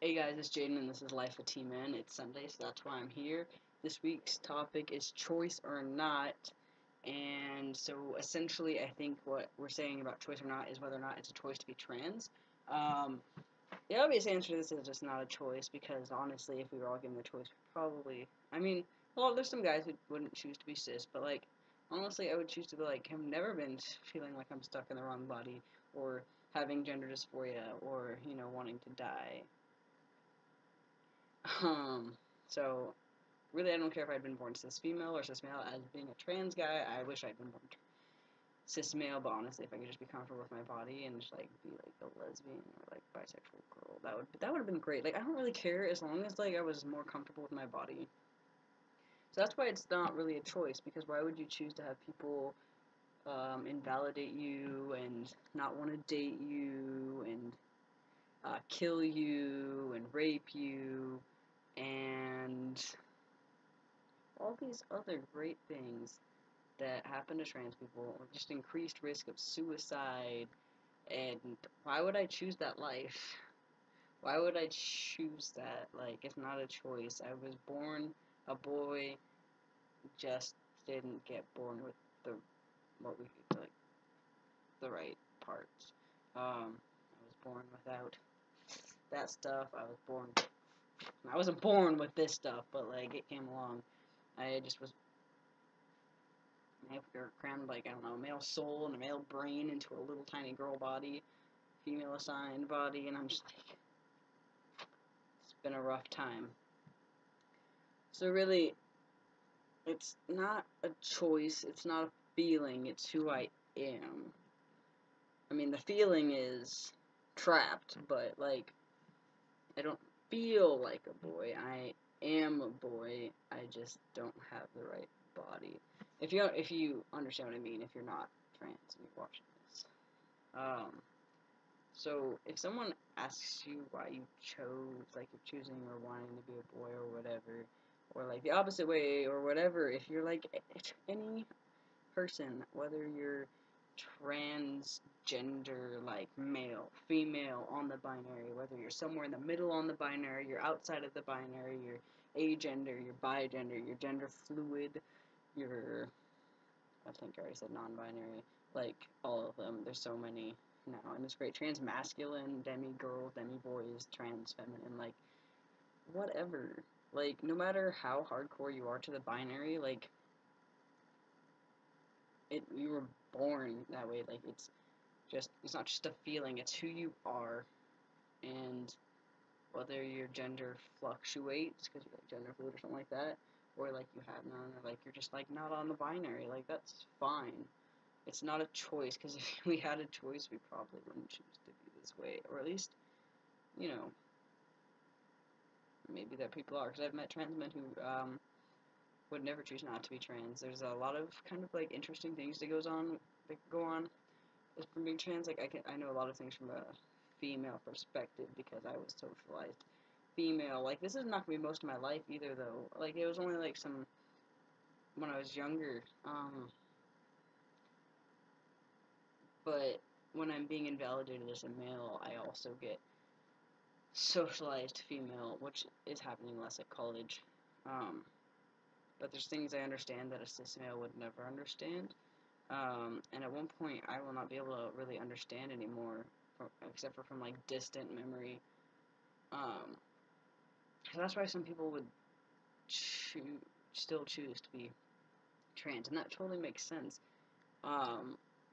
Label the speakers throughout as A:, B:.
A: Hey guys, it's Jaden and this is Life with T-Man. It's Sunday, so that's why I'm here. This week's topic is choice or not. And so essentially, I think what we're saying about choice or not is whether or not it's a choice to be trans. Um, the obvious answer to this is just not a choice because honestly, if we were all given the choice, we'd probably. Well, there's some guys who wouldn't choose to be cis, but like, honestly, I would choose to be like, I've never been feeling like I'm stuck in the wrong body or having gender dysphoria or, wanting to die. Um, so really, I don't care if I'd been born cis female or cis male. As being a trans guy, I wish I'd been born cis male. But honestly, if I could just be comfortable with my body and just like be like a lesbian or like bisexual girl, that would have been great. Like I don't really care as long as like I was more comfortable with my body. So that's why it's not really a choice because why would you choose to have people invalidate you and not want to date you and kill you and rape you and all these other great things that happen to trans people, just increased risk of suicide, and why would I choose that life? Why would I choose that? Like, it's not a choice. I was born a boy, just didn't get born with the, what we, like, the right parts. I was born without that stuff. I wasn't born with this stuff, but, like, it came along. I just was You're crammed like, I don't know, a male soul and a male brain into a little tiny girl body, female assigned body, and I'm just like, it's been a rough time. So really, it's not a choice, it's not a feeling, it's who I am. I mean, the feeling is trapped, but like, I don't feel like a boy. I am a boy. I just don't have the right body. If you understand what I mean, if you're not trans and you're watching this. So if someone asks you why you chose, like you're choosing or wanting to be a boy or whatever, or like the opposite way or whatever, if you're like any person, whether you're transgender, like male, female on the binary, whether you're somewhere in the middle on the binary, you're outside of the binary, you're agender, you're bigender, you're gender fluid, you're, I think I already said non-binary, like all of them, there's so many now, and it's great, trans masculine, demi girl, demi boys, trans feminine, like, whatever, like, no matter how hardcore you are to the binary, like, you were born that way. Like it's not just a feeling. It's who you are, and whether your gender fluctuates because you're like gender fluid or something like that, or like you have none, or like you're just like not on the binary. Like that's fine. It's not a choice because if we had a choice, we probably wouldn't choose to be this way, or at least you know maybe that people are. Because I've met trans men who would never choose not to be trans. There's a lot of kind of like interesting things that go on from being trans. Like I know a lot of things from a female perspective because I was socialized female. Like this is not gonna be most of my life either though. Like it was only like some when I was younger. But when I'm being invalidated as a male, I also get socialized female, which is happening less at college. Um, but there's things I understand that a cis male would never understand. And at one point, I will not be able to really understand anymore, except for from like distant memory. Um, so that's why some people would still choose to be trans, and that totally makes sense.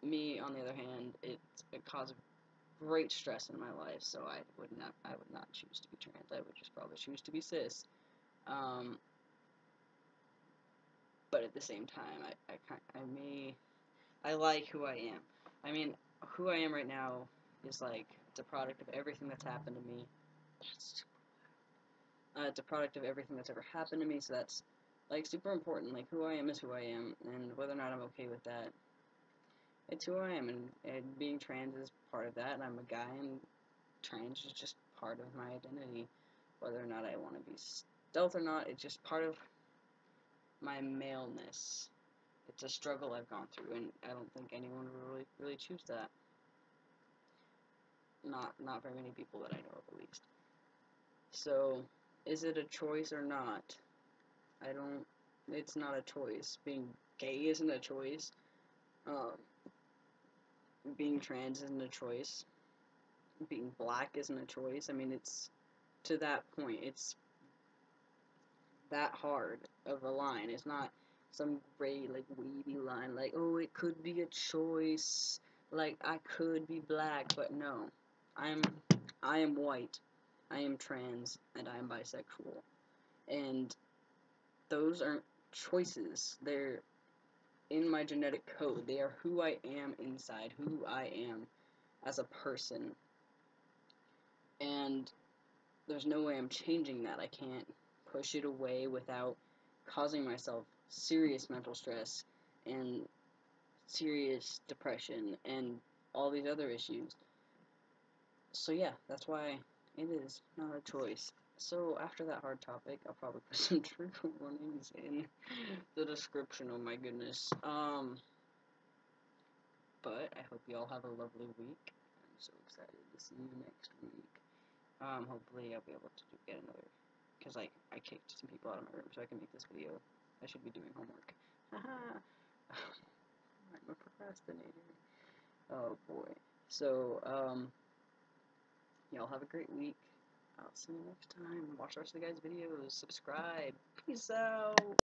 A: Me, on the other hand, it caused great stress in my life, so I would not choose to be trans. I would just probably choose to be cis. Um, but at the same time, I like who I am. I mean, who I am right now is like it's a product of everything that's happened to me. It's a product of everything that's ever happened to me, so that's like super important. Like who I am is who I am, and whether or not I'm okay with that, it's who I am. And being trans is part of that. And I'm a guy, and trans is just part of my identity. Whether or not I want to be stealth or not, it's just part of my maleness. It's a struggle I've gone through, and I don't think anyone would really choose that. Not very many people that I know of, at least. So, is it a choice or not? It's not a choice. Being gay isn't a choice. Um, being trans isn't a choice. Being black isn't a choice. I mean, it's to that point. It's that hard of a line. It's not some great, like, weedy line, like, oh, it could be a choice. Like, I could be black, but no. I'm, I am white. I am trans, and I am bisexual. And those aren't choices. They're in my genetic code. They are who I am inside, who I am as a person. And there's no way I'm changing that. I can't push it away without causing myself serious mental stress and serious depression and all these other issues. So yeah, that's why it is not a choice. So after that hard topic, I'll probably put some trigger warnings in the description. Oh my goodness. But I hope you all have a lovely week. I'm so excited to see you next week. Hopefully I'll be able to get another, because I kicked some people out of my room so I can make this video. I should be doing homework. Haha. I'm a procrastinator. Oh boy. So, y'all have a great week. I'll see you next time. Watch the rest of the guys' videos. Subscribe. Peace out.